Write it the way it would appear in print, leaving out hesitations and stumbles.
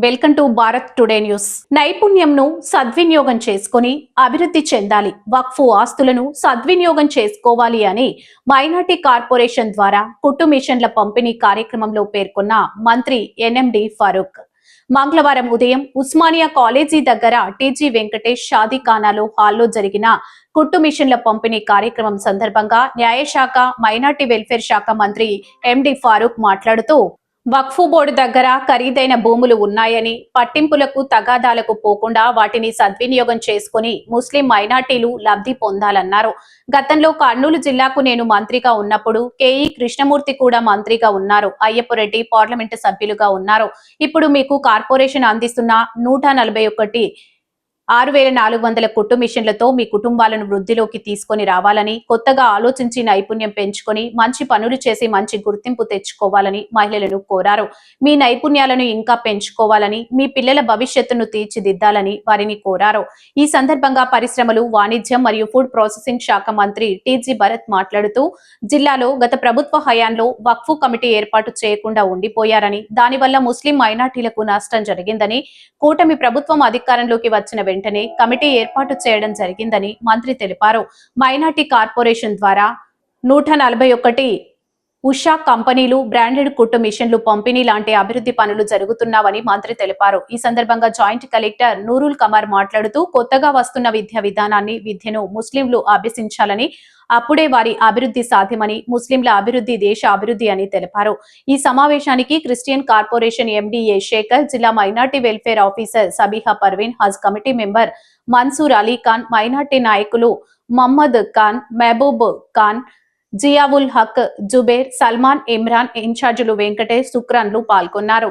Welcome to Bharat today news. నైపుణ్యంను సద్వినియోగం చేసుకుని అభివృద్ధి చెందాలి, వక్ఫు ఆస్తులను సద్వినియోగం చేసుకోవాలి అని మైనార్టీ కార్పొరేషన్ ద్వారా కుట్టు మిషన్ల పంపిణీ కార్యక్రమంలో పేర్కొన్న మంత్రి ఎన్ఎండి ఫరూక్ మంగళవారం ఉదయం ఉస్మానియా కాలేజీ దగ్గర టీజీ వెంకటేష్ షాదీఖానాలో హాల్లో జరిగిన కుట్టు మిషన్ల పంపిణీ కార్యక్రమం సందర్భంగా న్యాయశాఖ మైనార్టీ వెల్ఫేర్ శాఖ మంత్రి ఎండి ఫారూక్ మాట్లాడుతూ వక్ఫు బోర్డు దగ్గర ఖరీదైన భూములు ఉన్నాయని పట్టింపులకు తగాదాలకు పోకుండా వాటిని సద్వినియోగం చేసుకుని ముస్లిం మైనార్టీలు లబ్ధి పొందాలన్నారు. గతంలో కర్నూలు జిల్లాకు నేను మంత్రిగా ఉన్నప్పుడు కేఈ కృష్ణమూర్తి కూడా మంత్రిగా ఉన్నారు. అయ్యప్పరెడ్డి పార్లమెంటు సభ్యులుగా ఉన్నారు. ఇప్పుడు మీకు కార్పొరేషన్ అందిస్తున్న 141 6400 కుట్టు మిషన్లతో మీ కుటుంబాలను వృద్ధిలోకి తీసుకొని రావాలని, కొత్తగా ఆలోచించి నైపుణ్యం పెంచుకొని మంచి పనులు చేసి మంచి గుర్తింపు తెచ్చుకోవాలని మహిళలను కోరారు. మీ నైపుణ్యాలను ఇంకా పెంచుకోవాలని, మీ పిల్లల భవిష్యత్తును తీర్చిదిద్దాలని వారిని కోరారు. ఈ సందర్భంగా పరిశ్రమలు, వాణిజ్యం మరియు ఫుడ్ ప్రాసెసింగ్ శాఖ మంత్రి టీజీ భరత్ మాట్లాడుతూ జిల్లాలో గత ప్రభుత్వ హయాంలో వక్ఫు కమిటీ ఏర్పాటు చేయకుండా ఉండిపోయారని, దానివల్ల ముస్లిం మైనార్టీలకు నష్టం జరిగిందని, కూటమి ప్రభుత్వం అధికారంలోకి వచ్చిన వెంటనే కమిటీ ఏర్పాటు చేయడం జరిగిందని మంత్రి తెలిపారు. మైనార్టీ కార్పొరేషన్ ద్వారా 141 ఉషా కంపెనీలు, బ్రాండెడ్ కుట్టు మిషన్లు పంపిణీ లాంటి అభివృద్ధి పనులు జరుగుతున్నావని మంత్రి తెలిపారు. ఈ సందర్భంగా జాయింట్ కలెక్టర్ నూరుల్ కమర్ మాట్లాడుతూ కొత్తగా వస్తున్న విద్యా విద్యను ముస్లింలు అభ్యసించాలని, అప్పుడే వారి అభివృద్ధి సాధ్యమని, ముస్లింల అభివృద్ధి దేశ అభివృద్ధి అని తెలిపారు. ఈ సమావేశానికి క్రిస్టియన్ కార్పొరేషన్ ఎండిఏ శేఖర్, జిల్లా minority welfare officer Sabiha Parveen, Haj committee member Mansoor Ali Khan, minority నాయకులు మహమ్మద్ ఖాన్, మహబూబ్ ఖాన్, జియావుల్ హక్, జుబేర్, సల్మాన్, ఇమ్రాన్, ఇన్ఛార్జీలు వెంకటేష్, సుక్రాన్లు పాల్గొన్నారు.